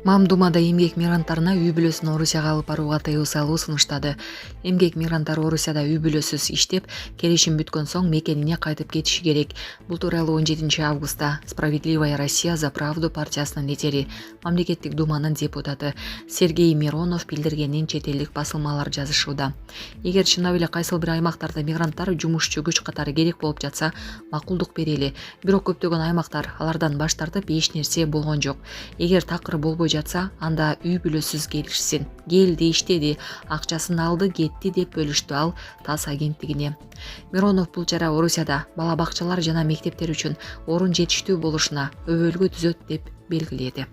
Мамдумада эмгек мигранттарына үй бүлөсүн Орусияга алып барууга тыюу салуу сунуштады. Эмгек мигранттары Орусияда үй бүлөсүз иштеп, келишим бүткөн соң мекенине кайтып кетиши керек. Бул тууралуу 17 августта Справедливая Россия за правду партиясынын лидери, мамлекеттик думанын депутаты Сергей Миронов билдиргенин чет элдик басылмалар жазышууда. Эгер чындап эле кайсыл бир аймактарда мигранттар жумушчу күч катары керек болуп жатса, макулдук берели. Бирок көптөгөн аймактар алардан баш тартып эч нерсе болгон жок. Эгер такыр болбой жатса, анда үй бүлөсүз келишсин. Келди, иштеди, акчасын алды, кетти деп бөлүштү ал ТАСС агенттигине. Миронов бул чара Орусияда бала бакчалар жана мектептер үчүн орун жетиштүү болушуна өбөлгө түзөт деп белгиледи.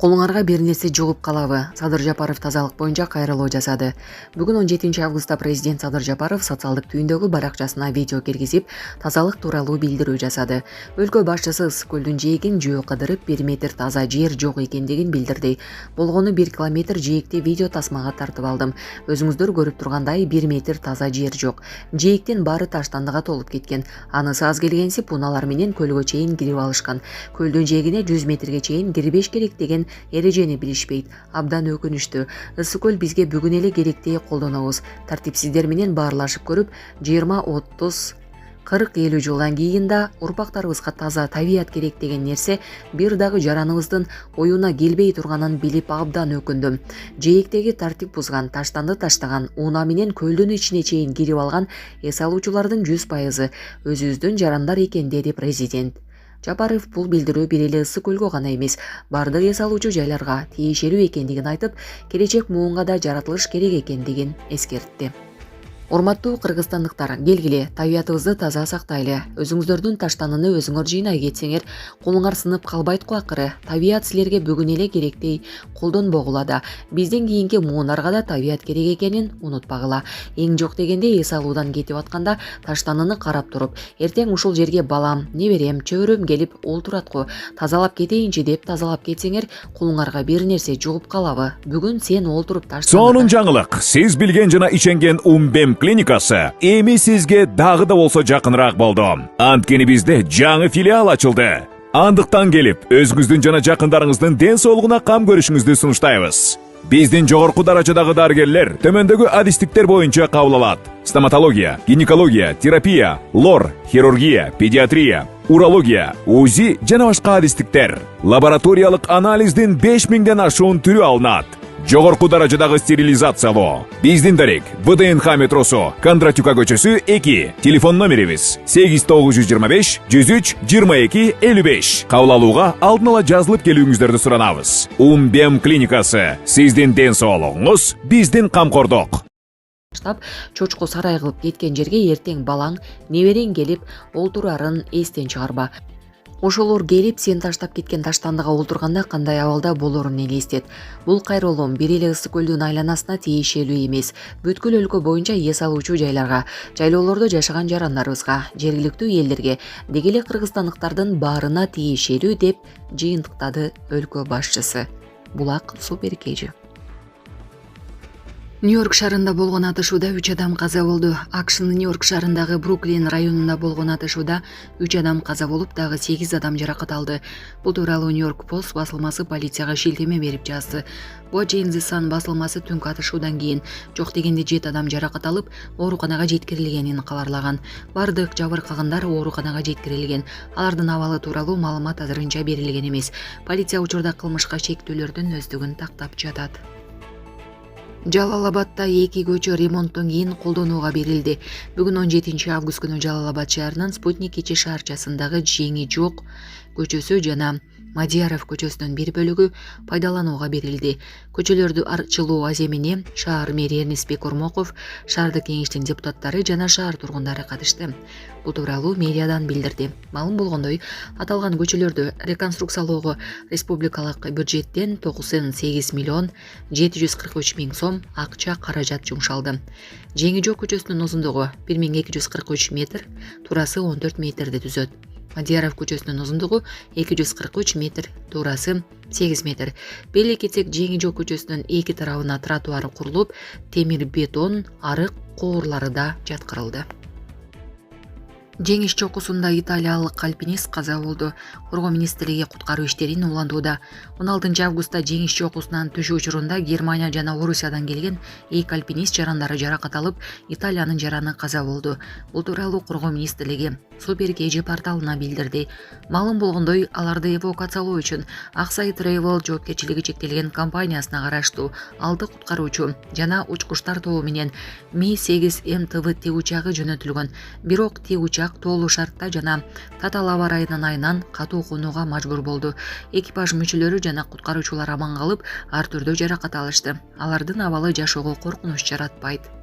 Колуңарга бир нерсе жугуп калабы? Садыр Жапаров тазалык боюнча кайрылуу жасады. Бүгүн 17 августта президент Садыр Жапаров социалдык түйүндөгү баракчасына видео киргизип, тазалык тууралуу билдирүү жасады. Өлкө башчысы Ысык көлдүн жээгин жөө кыдырып, 1 метр таза жер жок экендигин билдирди. Болгону 1 километр жээкти видео тасмага тартып алдым. Өзүңүздөр көрүп тургандай 1 метр таза жер жок. Жээктин баары таштандыга толуп кеткен. Анысы аз келгенсип унаалар менен көлгө чейин кирип алышкан. Көлдүн жээгине 100 метрге чейин кирбеш керек деген эрежени билишпейт. Абдан өкүнүштүү. Ысык көл бизге бүгүн эле керектей колдонобуз. Тартипсиздер менен баарлашып көрүп, 20, 30, 40-50 жылдан кийин да урпактарыбызга таза табият керек деген нерсе бир дагы жараныбыздын оюна келбей турганын билип абдан өкүндүм. Жээктеги тартип бузган, таштанды таштаган, унаа менен көлдүн ичине чейин кирип алган эс алуучулардын 100% өзүбүздүн жарандар экен, деди президент. Жапаров бул билдирүү бир эле Ысык көлгө гана эмес, бардык эс алуучу жайларга тиешелүү экендигин айтып, келечек муунга да жаратылыш керек экендигин эскертти. Урматтуу кыргызстандыктар, келгиле, табиятыбызды таза сактайлы. Өзүңүздөрдүн таштаныны өзүңөр жыйнай кетсеңер, колуңар сынып калбайт го акыры. Табият силерге бүгүн эле керектей колдонбогула да. Биздин кийинки муундарга да табият керек экенин унутпагыла. Эң жок дегенде эс алуудан кетип атканда таштаныны карап туруп, эртең ушул жерге балам, неберем, чөбүрөм келип олтурат го. Тазалап кетейинчи деп тазалап кетсеңер, колуңарга бир нерсе жугуп калабы? Бүгүн сен олтуруп таштаныда. Сонун жаңылык. Сиз билген жана ишенген Умбем клиникасы эми сизге дагы да болсо жакыныраак болду. Анткени бизде жаңы филиал ачылды. Андыктан келип, өзүңүздүн жана жакындарыңыздын ден соолугуна кам көрүшүңүздү сунуштайбыз. Биздин жогорку даражадагы дарыгерлер төмөндөгү адистиктер боюнча кабыл алат: стоматология, гинекология, терапия, лор, хирургия, педиатрия, урология, УЗИ жана башка адистиктер. Лабораториялык анализдин 5000ден ашуун түрү алынат. Жогорку даражадагы стерилизациялоо. Биздин дарек ВДНХ метросу, Кондратюка көчөсү 2. Телефон номерибиз 8925 103 22 55. Кабыл алууга алдын ала жазылып келүүңүздөрдү суранабыз. Умбем клиникасы. Сиздин ден соолугуңуз, биздин камкордук. Чочко сарай кылып кеткен жерге эртең балаң, неберең келип олтурарын эстен чыгарба. Ошолор келип сен таштап кеткен таштандыга олтурганда кандай абалда болорун элестет. Бул кайрылуум бир эле Ысык көлдүн айланасына тиешелүү эмес. Бүткүл өлкө боюнча эс алуучу жайларга, жайлоолордо жашаган жарандарыбызга, жергиликтүү элдерге, деги эле кыргызстандыктардын баарына тиешелүү деп жыйынтыктады өлкө башчысы. Булак Суперкежи. Нью-Йорк шаарында болгон атышууда 3 адам каза болду. AQShnын Нью-Йорк шаарындагы Бруклин районунда болгон атышууда 3 адам каза болуп, дагы 8 адам жаракат алды. Бул тууралуу Нью-Йорк Пост басылмасы полицияга шилтеме берип жазды. Watching the Sun басылмасы түнкү атышуудан кийин жок дегенде 7 адам жаракат алып, ооруканага жеткирилгенин кабарлаган. Бардык жабыркагандар ооруканага жеткирилген. Алардын абалы тууралуу маалымат азырынча берилген эмес. Полиция учурда кылмышка шектүүлөрдүн өздүгүн тактап жатат. Жалалабадда 2 көчө ремонттон кийин колдонууга берилди. Бүгүн 17 август күнү Жалалабад шаарынын Спутник кечи шаарчасындагы Жеңи жок көчөсү жана Мадияров көчөсүнүн бир бөлүгү пайдаланууга берилди. Көчөлөрдү ачылуу аземине шаар мэри Эрнестбек Ормоков, шаардык кеңештин депутаттары жана шаар тургундары катышты. Бул тууралуу мэриядан билдирди. Маалым болгондой, аталган көчөлөрдү реконструкциялоого республикалык бюджеттен 98 миллион 743 миң сом акча каражат жумшалды. Жеңи жок көчөсүнүн узундугу 1243 метр, туурасы 14 метрди түзөт. Мадияров көчөсүнүн узундугу 243 метр, туурасы 8 метр. Беле кетсек, Жеңи жок көчөсүнүн эки тарабына тротуар курулуп, темир бетон арык коорлары да жаткырылды. Жеңиш чокусунда италиялык альпинист каза болду. Коргоо министрлиги куткаруу иштерин улантууда. 16 августта жеңиш чокусунан түшүү учурунда Германия жана Орусиядан келген 2 альпинист жарандары жаракат алып, Италиянын жараны каза болду. Бул тууралуу Коргоо министрлиги Супер KG порталына билдирди. Маалым болгондой, аларды эвакуациялоо үчүн Аксай Travel жоопкерчилиги чектелген компаниясына караштуу 6 куткаруучу жана учкучтар тобу менен Mi-8 МТВ тигучагы жөнөтүлгөн. Бирок тигучак тоолуу шартта жана татаал аба ырайынын айынан катуу конууга мажбур болду. Экипаж мүчөлөрү жана куткаруучулар аман калып, ар түрдүү жаракат алышты. Алардын абалы жашоого коркунуч жаратпайт.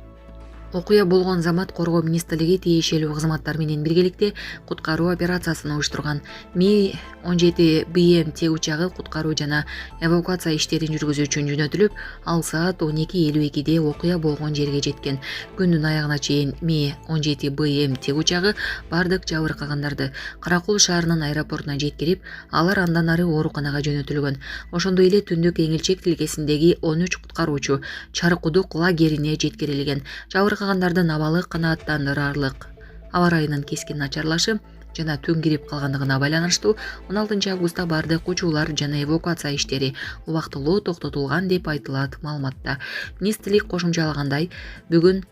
Окуя болгон замат Коргоо министрлиги тиешелүү кызматтар менен биргеликте куткаруу операциясын уюштурган. Mi-17 БМ тигучагы куткаруу жана эвакуация иштерин жүргүзүү үчүн жөнөтүлүп, ал саат 12:52 окуя болгон жерге жеткен. Күндүн аягына чейин Mi-17 БМ тигучагы бардык жабыркагандарды Каракул шаарынын аэропортуна жеткирип, алар андан ары ооруканага жөнөтүлгөн. Ошондой эле түндүк Эңилчек тилкесиндеги 13 куткаруучу Чарыкудук лагерине жеткирилген. Жабыркагандардын абалы канааттандырарлык. Аба ырайынын кескин начарлашы жана түн кирип калгандыгына байланыштуу 16 августта бардык учуулар жана эвакуация иштери убактылуу токтотулган деп айтылат маалыматта. Министрлик кошумчалагандай, бүгүн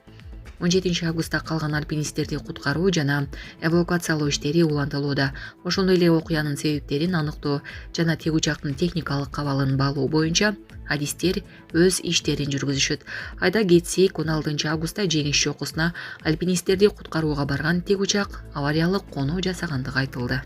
17 августта калган альпинисттерди куткаруу жана эвакуациялоо иштери улантылууда. Ошондой эле окуянын себептерин аныктоо жана тигучактын техникалык абалын баалоо боюнча адистер өз иштерин жүргүзүшөт. Айта кетсек, 16 августта жеңиш чокусуна альпинисттерди куткарууга барган тигучак авариялык конуу жасагандыгы айтылды.